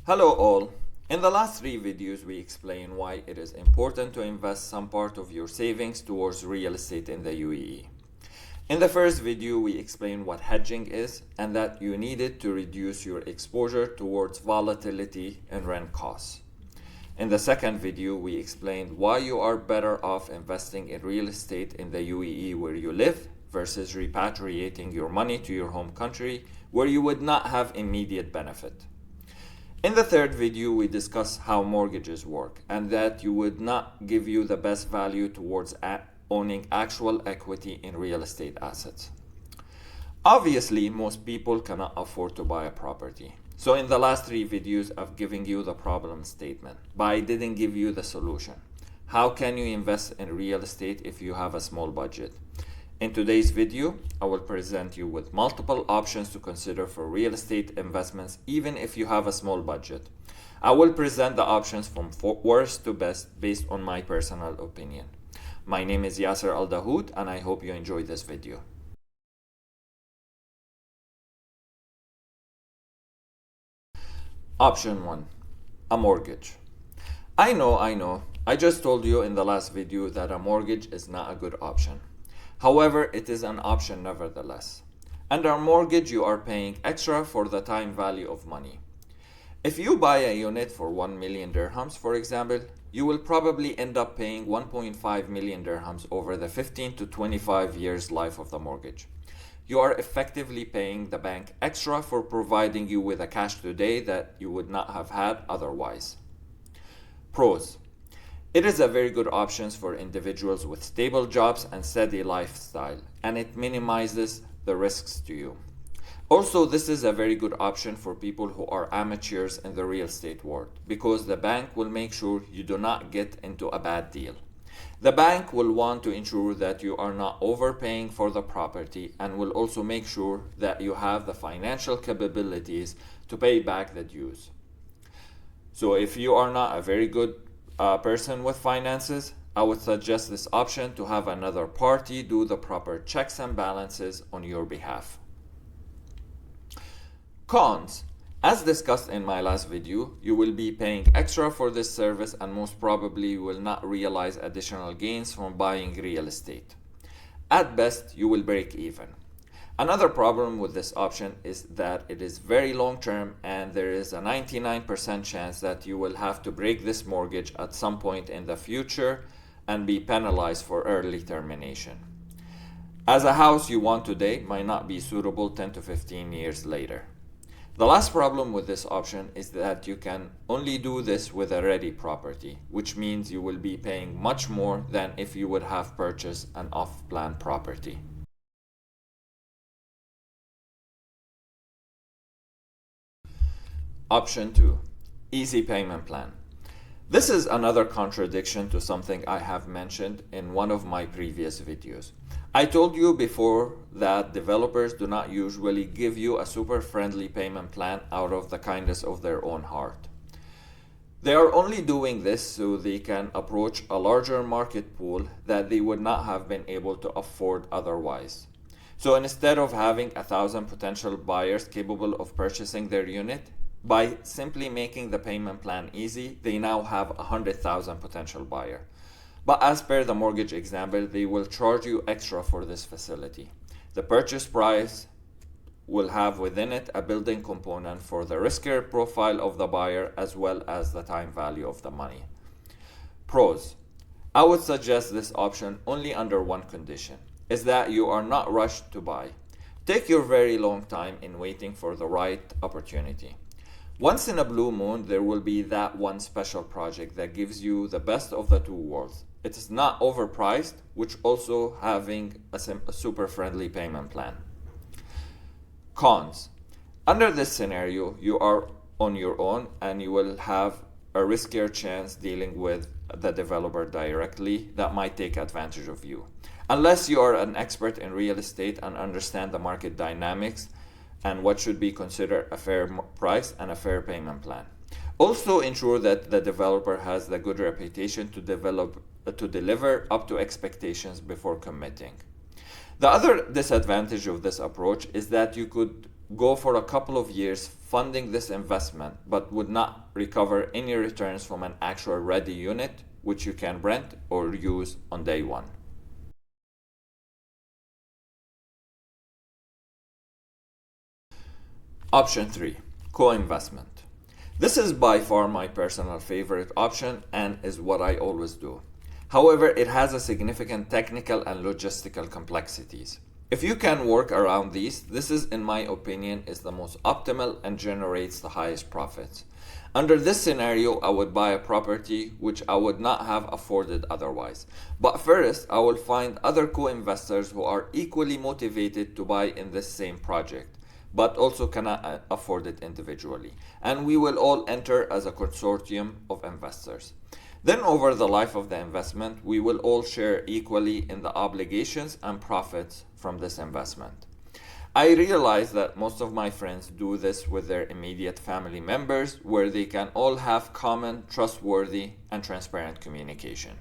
Hello all. In the last 3 videos, we explain why it is important to invest some part of your savings towards real estate in the UAE. In the first video, we explained what hedging is and that you need it to reduce your exposure towards volatility and rent costs. In the second video, we explained why you are better off investing in real estate in the UAE where you live versus repatriating your money to your home country where you would not have immediate benefit. In the third video, we discuss how mortgages work and that you would not give you the best value towards owning actual equity in real estate assets. Obviously, most people cannot afford to buy a property. So in the last 3 videos, I've given you the problem statement, but I didn't give you the solution. How can you invest in real estate if you have a small budget? In today's video, I will present you with multiple options to consider for real estate investments even if you have a small budget. I will present the options from worst to best based on my personal opinion. My name is Al-Dahoud and I hope you enjoyed this video. Option 1. A mortgage. I know. I just told you in the last video that a mortgage is not a good option. However, it is an option nevertheless. Under a mortgage, you are paying extra for the time value of money. If you buy a unit for 1 million dirhams, for example, you will probably end up paying 1.5 million dirhams over the 15 to 25 years life of the mortgage. You are effectively paying the bank extra for providing you with a cash today that you would not have had otherwise. Pros. It is a very good option for individuals with stable jobs and steady lifestyle, and it minimizes the risks to you. Also, this is a very good option for people who are amateurs in the real estate world because the bank will make sure you do not get into a bad deal. The bank will want to ensure that you are not overpaying for the property and will also make sure that you have the financial capabilities to pay back the dues. So if you are not a very good person with finances, I would suggest this option to have another party do the proper checks and balances on your behalf. Cons. As discussed in my last video, you will be paying extra for this service and most probably will not realize additional gains from buying real estate. At best, you will break even. Another problem with this option is that it is very long term and there is a 99% chance that you will have to break this mortgage at some point in the future and be penalized for early termination, as a house you want today might not be suitable 10 to 15 years later. The last problem with this option is that you can only do this with a ready property, which means you will be paying much more than if you would have purchased an off-plan property. Option 2. Easy payment plan. This is another contradiction to something I have mentioned in one of my previous videos. I told you before that developers do not usually give you a super friendly payment plan out of the kindness of their own heart. They are only doing this so they can approach a larger market pool that they would not have been able to afford otherwise. So instead of having 1,000 potential buyers capable of purchasing their unit, by simply making the payment plan easy, they now have 100,000 potential buyers. But as per the mortgage example, they will charge you extra for this facility. The purchase price will have within it a building component for the riskier profile of the buyer as well as the time value of the money. Pros. I would suggest this option only under one condition, is that you are not rushed to buy. Take your very long time in waiting for the right opportunity. Once in a blue moon, there will be that one special project that gives you the best of the two worlds. It is not overpriced, which also having a super friendly payment plan. Cons. Under this scenario, you are on your own and you will have a riskier chance dealing with the developer directly that might take advantage of you. Unless you are an expert in real estate and understand the market dynamics and what should be considered a fair price and a fair payment plan. Also ensure that the developer has the good reputation to deliver up to expectations before committing. The other disadvantage of this approach is that you could go for a couple of years funding this investment but would not recover any returns from an actual ready unit which you can rent or use on day one. Option 3. Co-investment. This is by far my personal favorite option and is what I always do. However, it has a significant technical and logistical complexities. If you can work around these, this is, in my opinion, is the most optimal and generates the highest profits. Under this scenario, I would buy a property which I would not have afforded otherwise. But first, I will find other co-investors who are equally motivated to buy in this same project, but also cannot afford it individually. And we will all enter as a consortium of investors. Then over the life of the investment, we will all share equally in the obligations and profits from this investment. I realize that most of my friends do this with their immediate family members, where they can all have common, trustworthy, and transparent communication.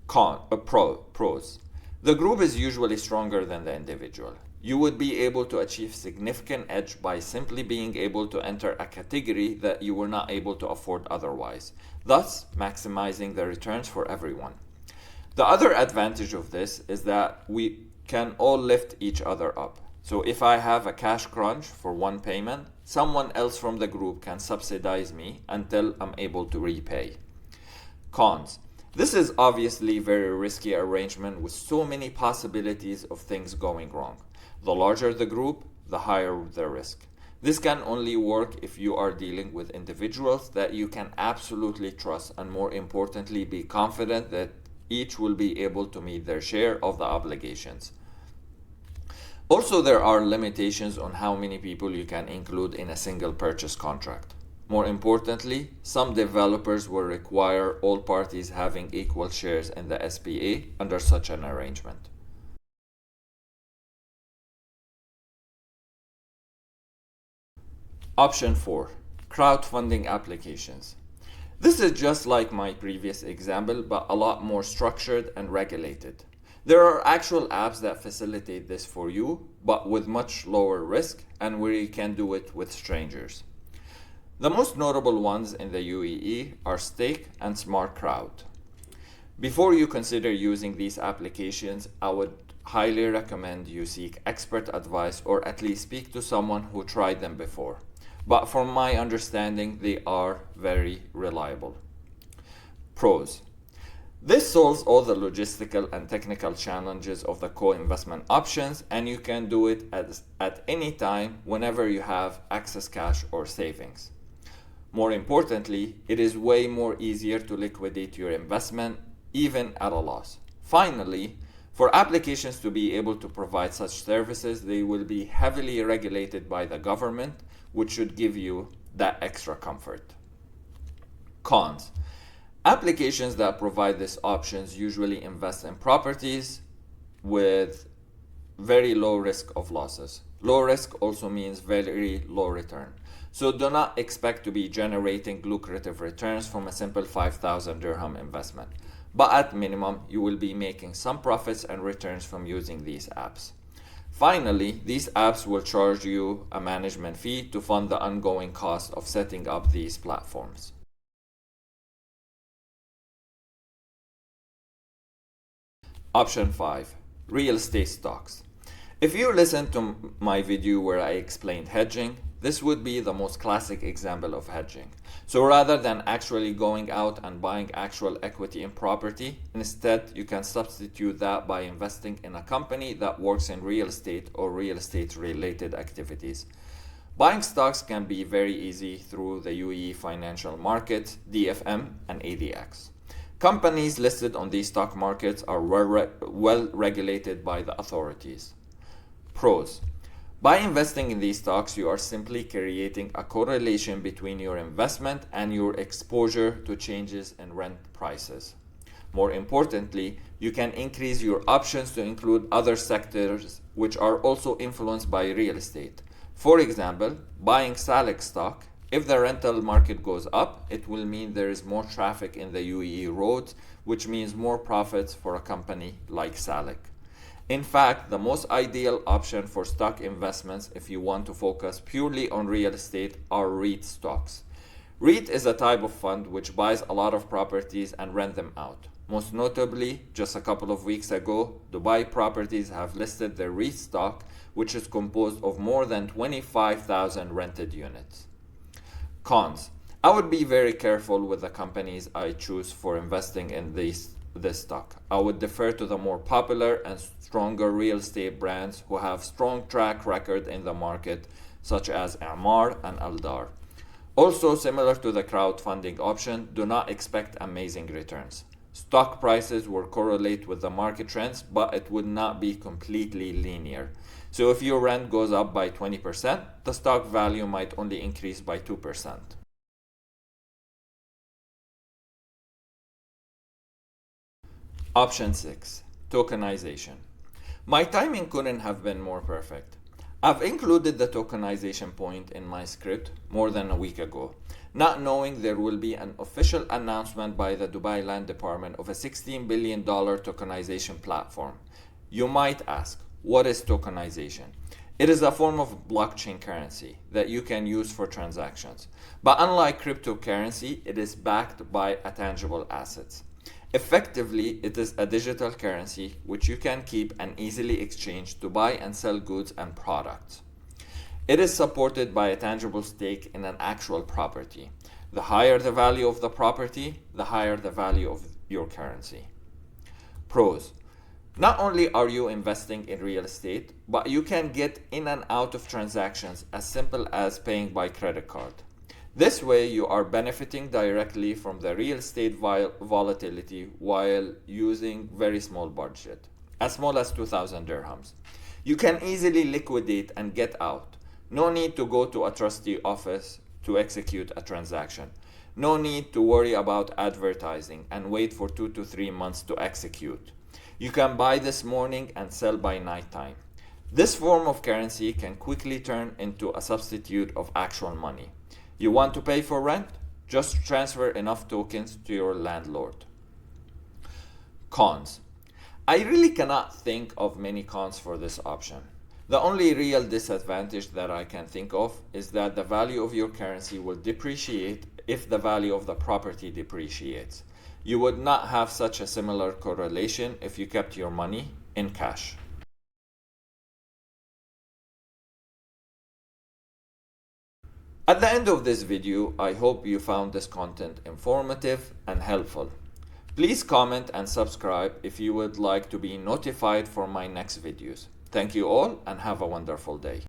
Pros. The group is usually stronger than the individual. You would be able to achieve significant edge by simply being able to enter a category that you were not able to afford otherwise, thus maximizing the returns for everyone. The other advantage of this is that we can all lift each other up. So if I have a cash crunch for one payment, someone else from the group can subsidize me until I'm able to repay. Cons. This is obviously a very risky arrangement with so many possibilities of things going wrong. The larger the group, the higher the risk. This can only work if you are dealing with individuals that you can absolutely trust, and more importantly, be confident that each will be able to meet their share of the obligations. Also, there are limitations on how many people you can include in a single purchase contract. More importantly, some developers will require all parties having equal shares in the SPA under such an arrangement. Option 4. Crowdfunding applications. This is just like my previous example, but a lot more structured and regulated. There are actual apps that facilitate this for you, but with much lower risk and where you can do it with strangers. The most notable ones in the UAE are Stake and Smart Crowd. Before you consider using these applications, I would highly recommend you seek expert advice or at least speak to someone who tried them before. But from my understanding, they are very reliable. Pros. This solves all the logistical and technical challenges of the co-investment options, and you can do it at any time whenever you have excess cash or savings. More importantly, it is way more easier to liquidate your investment even at a loss. Finally, for applications to be able to provide such services, they will be heavily regulated by the government, which should give you that extra comfort. Cons. Applications that provide these options usually invest in properties with very low risk of losses. Low risk also means very low return. So do not expect to be generating lucrative returns from a simple 5,000 dirham investment. But at minimum, you will be making some profits and returns from using these apps. Finally, these apps will charge you a management fee to fund the ongoing cost of setting up these platforms. Option 5. Real estate stocks. If you listened to my video where I explained hedging, this would be the most classic example of hedging. So rather than actually going out and buying actual equity in property, instead you can substitute that by investing in a company that works in real estate or real estate related activities. Buying stocks can be very easy through the UAE financial markets, DFM and ADX. Companies listed on these stock markets are well regulated by the authorities. Pros. By investing in these stocks, you are simply creating a correlation between your investment and your exposure to changes in rent prices. More importantly, you can increase your options to include other sectors which are also influenced by real estate. For example, buying Salik stock, if the rental market goes up, it will mean there is more traffic in the UAE roads, which means more profits for a company like Salik. In fact, the most ideal option for stock investments if you want to focus purely on real estate are REIT stocks. REIT is a type of fund which buys a lot of properties and rent them out. Most notably, just a couple of weeks ago, Dubai Properties have listed their REIT stock, which is composed of more than 25,000 rented units. Cons. I would be very careful with the companies I choose for investing in this stock. I would defer to the more popular and stronger real estate brands who have strong track record in the market, such as Emaar and Al-Dahoud. Also, similar to the crowdfunding option, do not expect amazing returns. Stock prices will correlate with the market trends, but it would not be completely linear. So if your rent goes up by 20%, the stock value might only increase by 2%. Option 6. Tokenization. My timing couldn't have been more perfect. I've included the tokenization point in my script more than a week ago, not knowing there will be an official announcement by the Dubai Land Department of a $16 billion tokenization platform. You might ask, what is tokenization? It is a form of blockchain currency that you can use for transactions. But unlike cryptocurrency, it is backed by tangible assets. Effectively, it is a digital currency which you can keep and easily exchange to buy and sell goods and products. It is supported by a tangible stake in an actual property. The higher the value of the property, the higher the value of your currency. Pros. Not only are you investing in real estate, but you can get in and out of transactions as simple as paying by credit card. This way, you are benefiting directly from the real estate volatility while using very small budget, as small as 2,000 dirhams. You can easily liquidate and get out. No need to go to a trustee office to execute a transaction. No need to worry about advertising and wait for 2 to 3 months to execute. You can buy this morning and sell by nighttime. This form of currency can quickly turn into a substitute of actual money. You want to pay for rent? Just transfer enough tokens to your landlord. Cons. I really cannot think of many cons for this option. The only real disadvantage that I can think of is that the value of your currency will depreciate if the value of the property depreciates. You would not have such a similar correlation if you kept your money in cash. At the end of this video, I hope you found this content informative and helpful. Please comment and subscribe if you would like to be notified for my next videos. Thank you all and have a wonderful day.